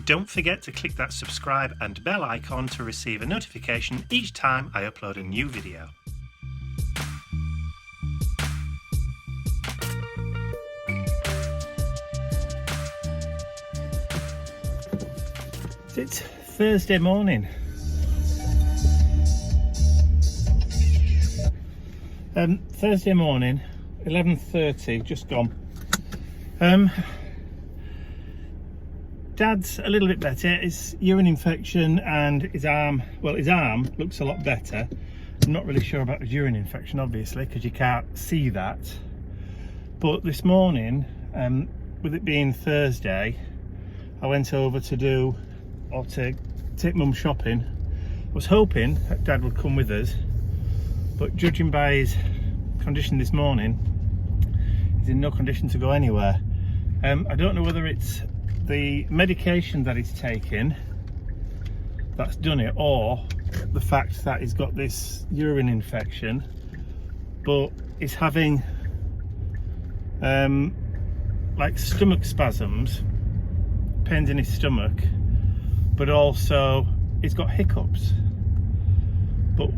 Don't forget to click that subscribe and bell icon to receive a notification each time I upload a new video. It's Thursday morning. Thursday morning, 11:30, just gone. Dad's a little bit better. His urine infection and his arm looks a lot better. I'm not really sure about his urine infection, obviously, because you can't see that. But this morning, with it being Thursday, I went over to take Mum shopping. I was hoping that Dad would come with us, but judging by his condition this morning, he's in no condition to go anywhere. I don't know whether it's the medication that he's taking that's done it, or the fact that he's got this urine infection, but he's having like stomach spasms, pains in his stomach, but also he's got hiccups. But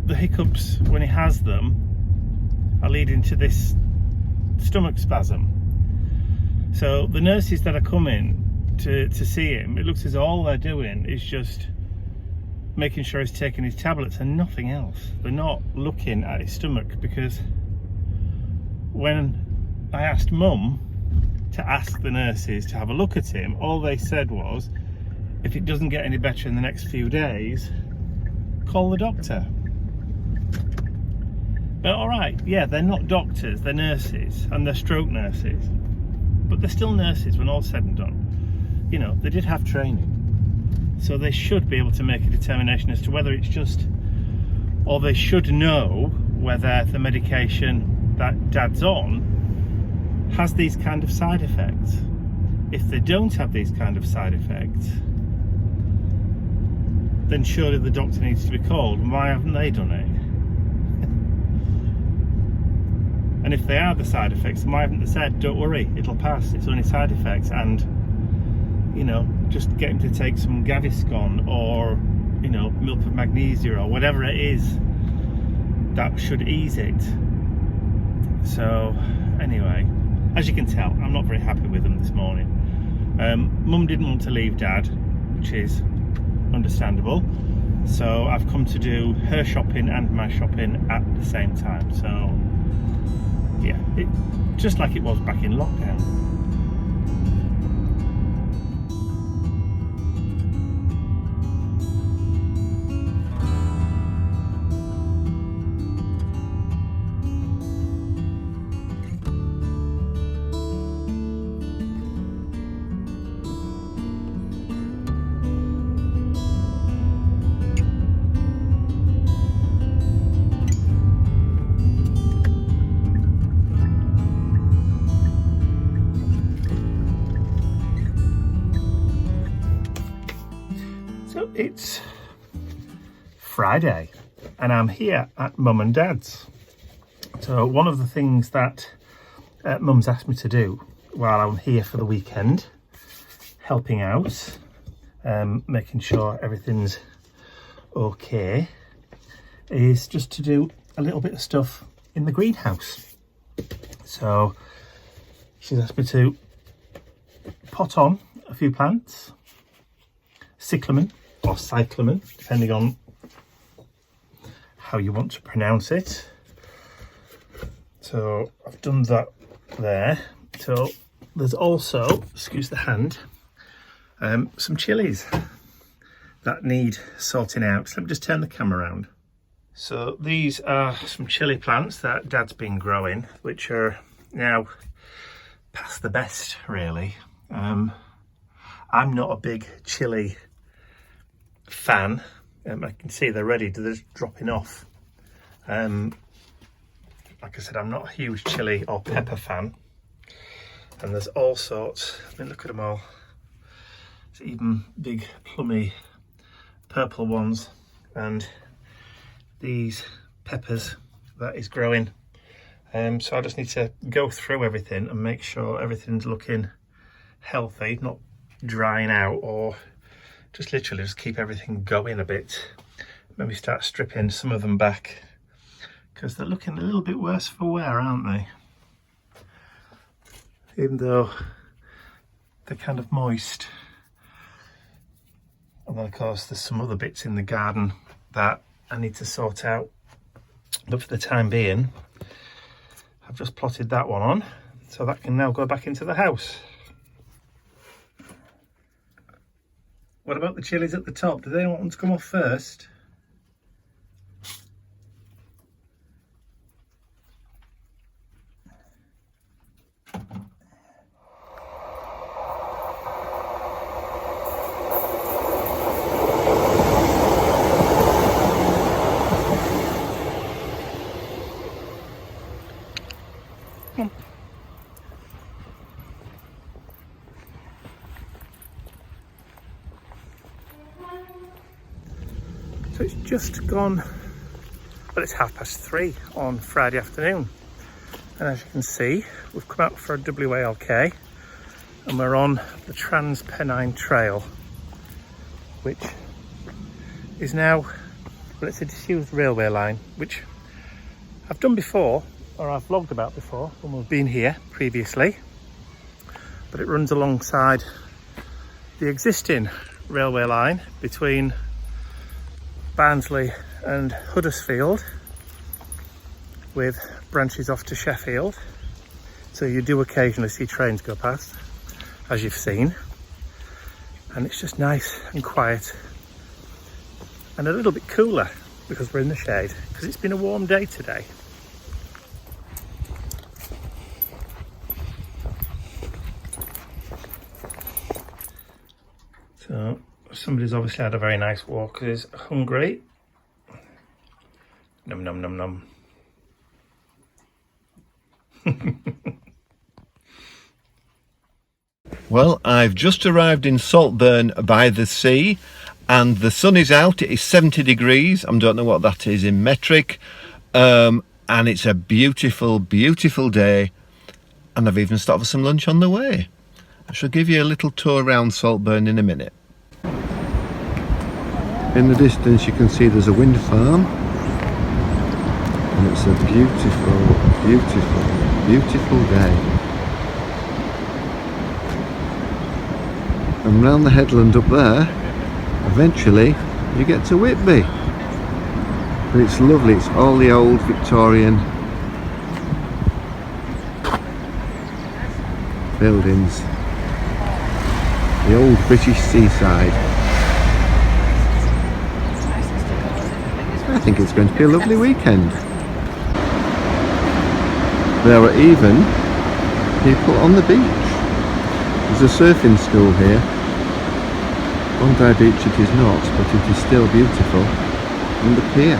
the hiccups, when he has them, are leading to this stomach spasm. So the nurses that are coming to see him, it looks as though all they're doing is just making sure he's taking his tablets and nothing else. They're not looking at his stomach, because when I asked Mum to ask the nurses to have a look at him, all they said was, if it doesn't get any better in the next few days, call the doctor. But all right, yeah, they're not doctors, they're nurses, and they're stroke nurses, but they're still nurses when all's said and done. You know, they did have training, so they should be able to make a determination as to whether it's just, or they should know whether the medication that Dad's on has these kind of side effects. If they don't have these kind of side effects, then surely the doctor needs to be called. And why haven't they done it? And if they are the side effects, then why haven't they said, don't worry, it'll pass, it's only side effects, and, you know, just get him to take some Gaviscon, or, you know, milk of magnesia, or whatever it is that should ease it. So anyway, as you can tell, I'm not very happy with them this morning. Mum didn't want to leave Dad, which is understandable, so I've come to do her shopping and my shopping at the same time. So yeah, just like it was back in lockdown. It's Friday and I'm here at Mum and Dad's. So one of the things that Mum's asked me to do while I'm here for the weekend, helping out, making sure everything's okay, is just to do a little bit of stuff in the greenhouse. So she's asked me to pot on a few plants, cyclamen or cyclamen, depending on how you want to pronounce it. So I've done that there. So there's also, excuse the hand, some chilies that need sorting out. So let me just turn the camera around. So these are some chili plants that Dad's been growing, which are now past the best, really. I'm not a big chili fan. I can see they're ready, they're just dropping off. Like I said, I'm not a huge chili or pepper fan. And there's all sorts, I mean, look at them all. There's even big plummy purple ones, and these peppers that is growing. So I just need to go through everything and make sure everything's looking healthy, not drying out, or just literally just keep everything going a bit. Maybe start stripping some of them back, because they're looking a little bit worse for wear, aren't they? Even though they're kind of moist. And then of course there's some other bits in the garden that I need to sort out. But for the time being, I've just plotted that one on, so that can now go back into the house. What about the chilies at the top? Do they want them to come off first? So it's just gone, well, it's 3:30 on Friday afternoon, and as you can see, we've come out for a WALK and we're on the Trans-Pennine trail, which is now, well, it's a disused railway line, which I've done before, or I've vlogged about before when we've been here previously, but it runs alongside the existing railway line between Barnsley and Huddersfield, with branches off to Sheffield. So you do occasionally see trains go past, as you've seen, and it's just nice and quiet and a little bit cooler because we're in the shade, because it's been a warm day today. So somebody's obviously had a very nice walk, is hungry. Num num num num. Well, I've just arrived in Saltburn by the sea, and the sun is out. It is 70 degrees. I don't know what that is in metric, and it's a beautiful, beautiful day, and I've even stopped for some lunch on the way. I shall give you a little tour around Saltburn in a minute. In the distance you can see there's a wind farm, and it's a beautiful, beautiful, beautiful day. And round the headland up there, eventually you get to Whitby. But it's lovely, it's all the old Victorian buildings, the old British seaside. I think it's going to be a lovely weekend. There are even people on the beach. There's a surfing school here. Bondi Beach it is not, but it is still beautiful. And the pier.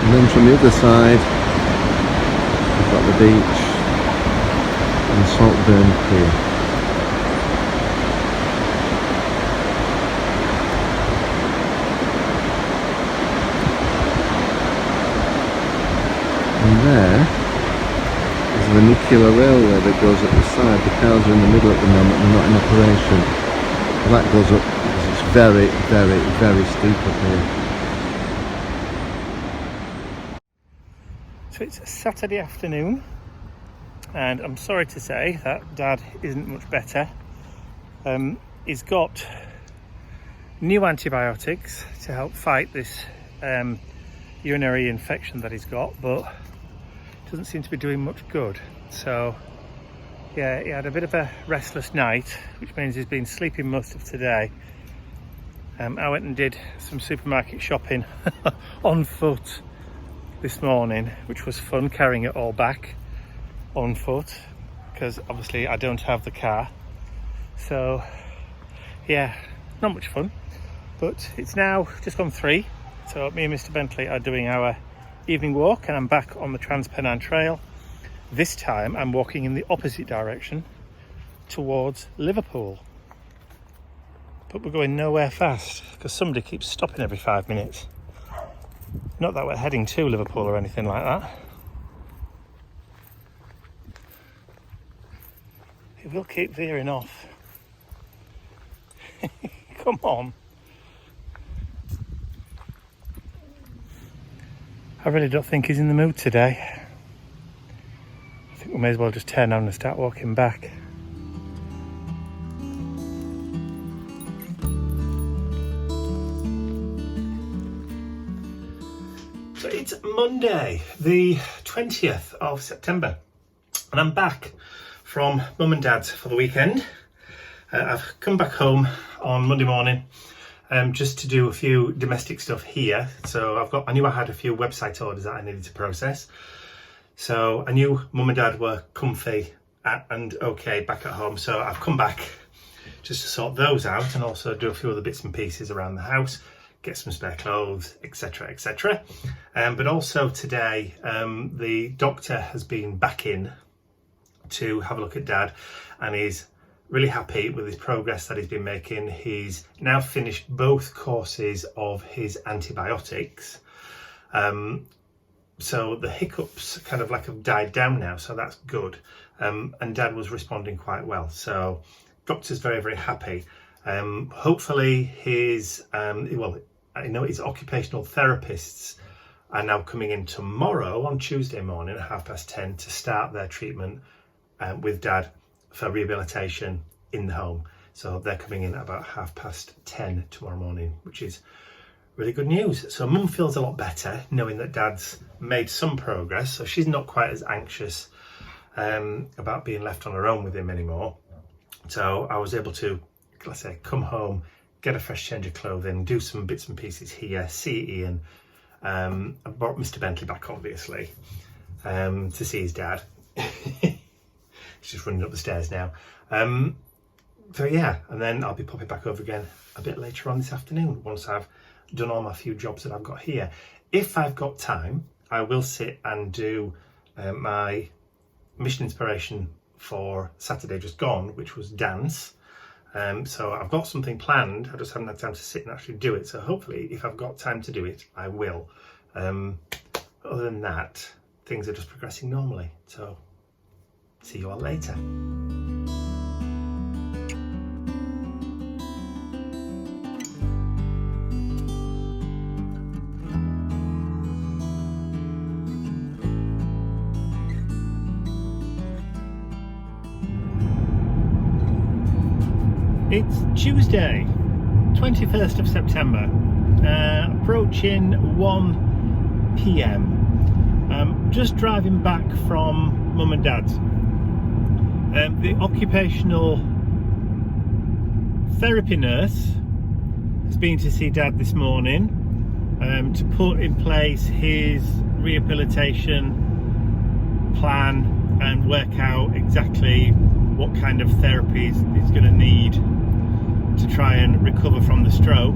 And then from the other side, we've got the beach and Saltburn Pier. And there is the vernacular railway that goes at the side. The cars are in the middle at the moment, they're not in operation. And that goes up because it's very, very, very steep up here. So it's a Saturday afternoon, and I'm sorry to say that Dad isn't much better. He's got new antibiotics to help fight this urinary infection that he's got, but it doesn't seem to be doing much good. So yeah, he had a bit of a restless night, which means he's been sleeping most of today. I went and did some supermarket shopping on foot this morning, which was fun, carrying it all back on foot because obviously I don't have the car. So yeah, not much fun, but it's now just gone 3, so me and Mr. Bentley are doing our evening walk, and I'm back on the Trans-Pennine trail. This time I'm walking in the opposite direction towards Liverpool, but we're going nowhere fast because somebody keeps stopping every 5 minutes. Not that we're heading to Liverpool or anything like that. It will keep veering off. Come on. I really don't think he's in the mood today. I think we may as well just turn on and start walking back. So it's Monday, the 20th of September, and I'm back from Mum and Dad's for the weekend. I've come back home on Monday morning just to do a few domestic stuff here. So I knew I had a few website orders that I needed to process. So I knew Mum and Dad were comfy and okay back at home. So I've come back just to sort those out and also do a few other bits and pieces around the house, get some spare clothes, etc, etc. But also today the doctor has been back in to have a look at Dad, and he's really happy with his progress that he's been making. He's now finished both courses of his antibiotics. So the hiccups kind of like have died down now, so that's good. And Dad was responding quite well. So doctor's very, very happy. Hopefully his, well, I know his occupational therapists are now coming in tomorrow on Tuesday morning at 10:30 to start their treatment with Dad for rehabilitation in the home. So they're coming in at about 10:30 tomorrow morning, which is really good news. So Mum feels a lot better knowing that Dad's made some progress, so she's not quite as anxious about being left on her own with him anymore. So I was able to, let's say, come home, get a fresh change of clothing, do some bits and pieces here, see Ian. I brought Mr. Bentley back, obviously, to see his dad. He's just running up the stairs now. So yeah, and then I'll be popping back over again a bit later on this afternoon once I've done all my few jobs that I've got here. If I've got time, I will sit and do my mission inspiration for Saturday just gone, which was dance. So I've got something planned, I just haven't had time to sit and actually do it. So hopefully if I've got time to do it, I will. Other than that, things are just progressing normally. So see you all later. It's Tuesday, 21st of September, approaching 1 PM. Just driving back from Mum and Dad's. The occupational therapy nurse has been to see Dad this morning to put in place his rehabilitation plan and work out exactly what kind of therapies he's going to need to try and recover from the stroke.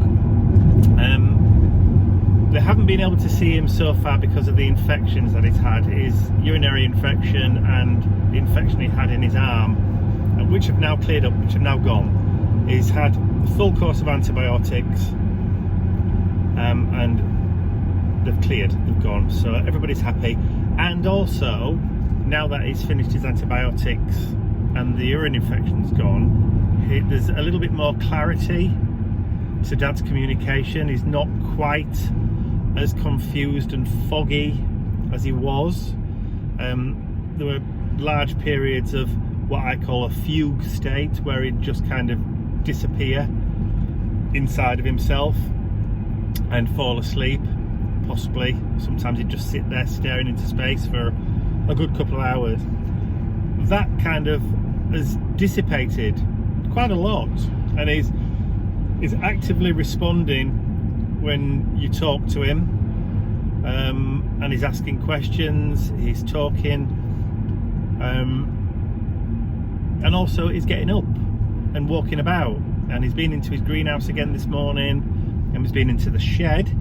They haven't been able to see him so far because of the infections that he's had, his urinary infection and the infection he had in his arm, which have now cleared up, which have now gone. He's had a full course of antibiotics and they've cleared, they've gone, so everybody's happy. And also, now that he's finished his antibiotics and the urine infection's gone, there's a little bit more clarity to Dad's communication. He's not quite as confused and foggy as he was. There were large periods of what I call a fugue state, where he'd just kind of disappear inside of himself and fall asleep, possibly. Sometimes he'd just sit there staring into space for a good couple of hours. That kind of has dissipated quite a lot, and is actively responding when you talk to him, and he's asking questions, he's talking, and also he's getting up and walking about, and he's been into his greenhouse again this morning, and he's been into the shed.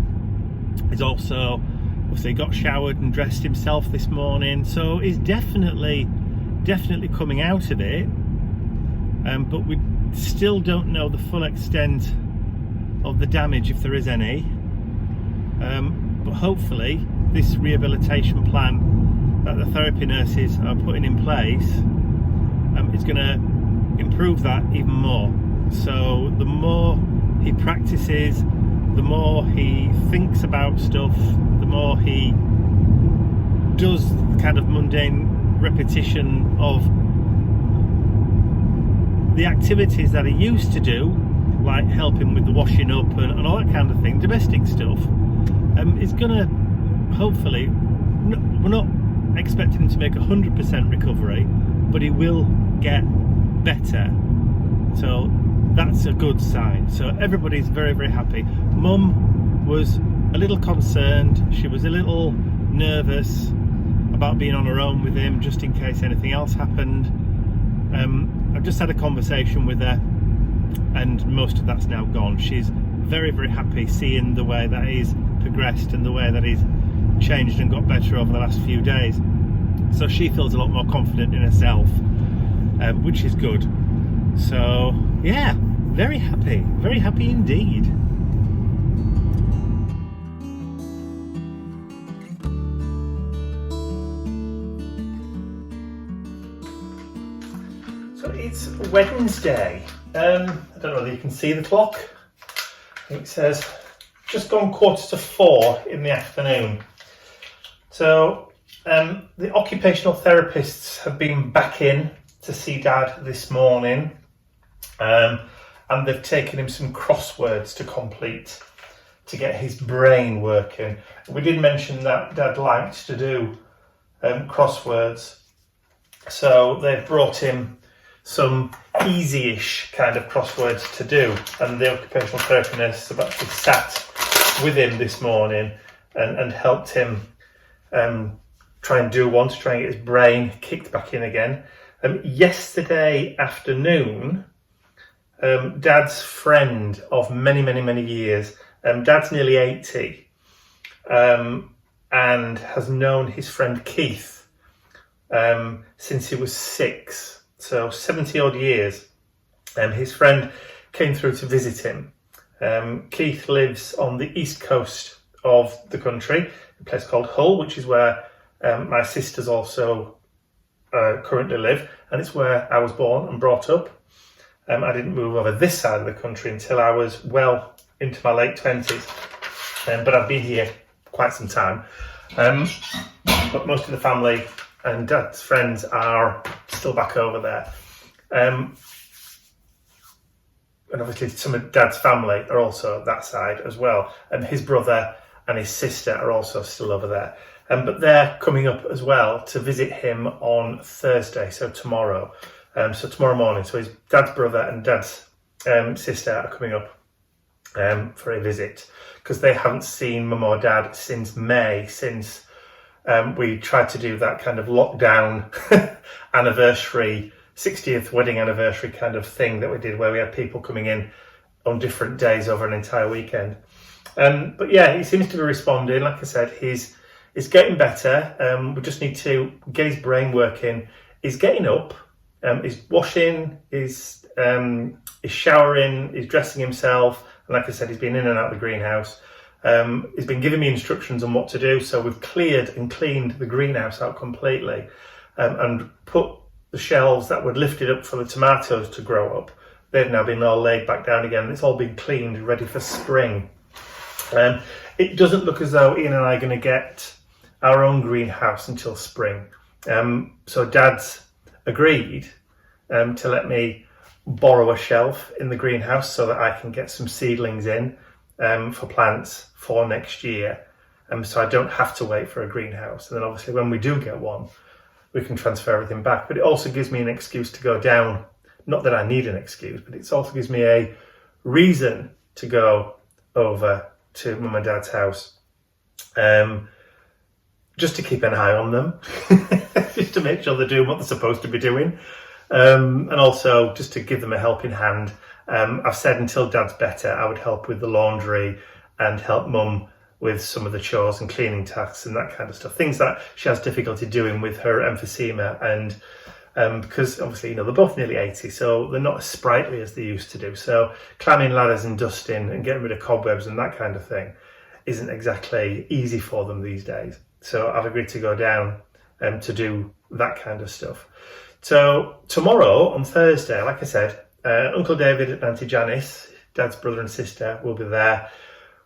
He's also obviously got showered and dressed himself this morning, so he's definitely coming out of it. But we still don't know the full extent of the damage, if there is any. but hopefully this rehabilitation plan that the therapy nurses are putting in place is going to improve that even more. So the more he practices, the more he thinks about stuff, the more he does kind of mundane repetition of the activities that he used to do, like helping with the washing up and all that kind of thing, domestic stuff, is gonna hopefully, we're not expecting him to make 100% recovery, but he will get better. So that's a good sign. So everybody's very, very happy. Mum was a little concerned. She was a little nervous about being on her own with him, just in case anything else happened. I've just had a conversation with her, and most of that's now gone. She's very, very happy seeing the way that he's progressed and the way that he's changed and got better over the last few days. So she feels a lot more confident in herself, which is good. So yeah, very happy indeed. So it's Wednesday. I don't know whether you can see the clock. It says just gone 4:45 in the afternoon. So the occupational therapists have been back in to see Dad this morning, and they've taken him some crosswords to complete to get his brain working. We did mention that Dad liked to do crosswords, so they've brought him some easy-ish kind of crosswords to do, and the occupational therapy nurse have actually sat with him this morning and helped him try and do one to try and get his brain kicked back in again. Yesterday afternoon, Dad's friend of many years, Dad's nearly 80, and has known his friend Keith since he was 6. So 70 odd years. His friend came through to visit him. Keith lives on the east coast of the country, a place called Hull, which is where my sisters also currently live, and it's where I was born and brought up. I didn't move over this side of the country until I was well into my late 20s, but I've been here quite some time. But most of the family and Dad's friends are still back over there. And obviously some of Dad's family are also that side as well. And his brother and his sister are also still over there. But they're coming up as well to visit him on Thursday, so tomorrow. So tomorrow morning. So his Dad's brother and Dad's sister are coming up for a visit, because they haven't seen Mum or Dad since May, since we tried to do that kind of lockdown anniversary, 60th wedding anniversary kind of thing that we did, where we had people coming in on different days over an entire weekend. But yeah, he seems to be responding. Like I said, he's getting better. We just need to get his brain working. He's getting up, he's washing, he's showering, he's dressing himself. And like I said, he's been in and out of the greenhouse. He's been giving me instructions on what to do. So we've cleared and cleaned the greenhouse out completely, and put the shelves that were lifted up for the tomatoes to grow up. They've now been all laid back down again. It's all been cleaned, ready for spring. It doesn't look as though Ian and I are going to get our own greenhouse until spring. So Dad's agreed to let me borrow a shelf in the greenhouse so that I can get some seedlings in for plants for next year, so I don't have to wait for a greenhouse. And then obviously when we do get one, we can transfer everything back. But it also gives me an excuse to go down, not that I need an excuse, but it also gives me a reason to go over to Mum and Dad's house, just to keep an eye on them, just to make sure they're doing what they're supposed to be doing, and also just to give them a helping hand. I've said until Dad's better, I would help with the laundry and help Mum with some of the chores and cleaning tasks and that kind of stuff. Things that she has difficulty doing with her emphysema, and because obviously, they're both nearly 80, so they're not as sprightly as they used to do. So climbing ladders and dusting and getting rid of cobwebs and that kind of thing isn't exactly easy for them these days. So I've agreed to go down to do that kind of stuff. So tomorrow, on Thursday, like I said, Uncle David and Auntie Janice, Dad's brother and sister, will be there,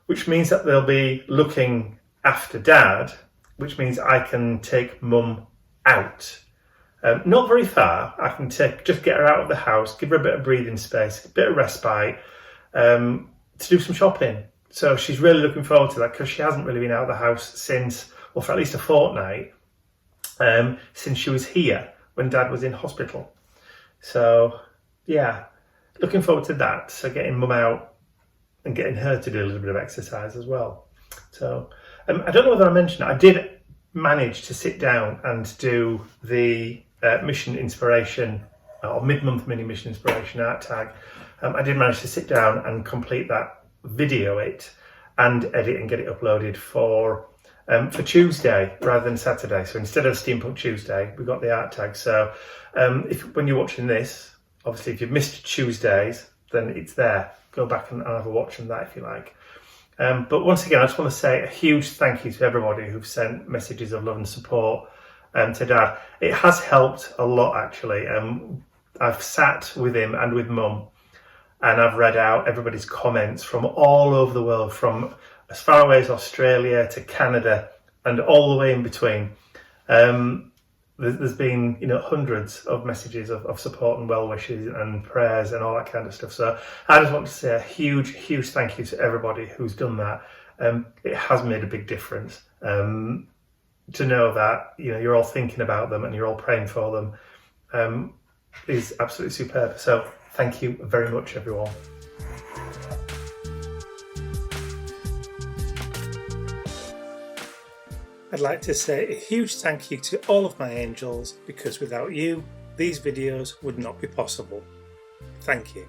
which means that they'll be looking after Dad, which means I can take Mum out. Not very far. I can just get her out of the house, give her a bit of breathing space, a bit of respite, to do some shopping. So she's really looking forward to that, because she hasn't really been out of the house since, well, for at least a fortnight, since she was here when Dad was in hospital. So yeah, looking forward to that. So getting Mum out and getting her to do a little bit of exercise as well. So I don't know whether I mentioned it. I did manage to sit down and do the Mission Inspiration, or mid-month mini Mission Inspiration art tag. I did manage to sit down and complete that, video it, and edit and get it uploaded for Tuesday rather than Saturday. So instead of Steampunk Tuesday, we got the art tag. So when you're watching this, obviously if you've missed Tuesdays, then it's there. Go back and have a watch on that if you like. But once again, I just want to say a huge thank you to everybody who've sent messages of love and support to Dad. It has helped a lot, actually. I've sat with him and with Mum, and I've read out everybody's comments from all over the world, from as far away as Australia to Canada and all the way in between. There's been, hundreds of messages of support and well wishes and prayers and all that kind of stuff. So I just want to say a huge, huge thank you to everybody who's done that. It has made a big difference. To know that you're all thinking about them and you're all praying for them is absolutely superb. So thank you very much, everyone. I'd like to say a huge thank you to all of my angels, because without you, these videos would not be possible. Thank you.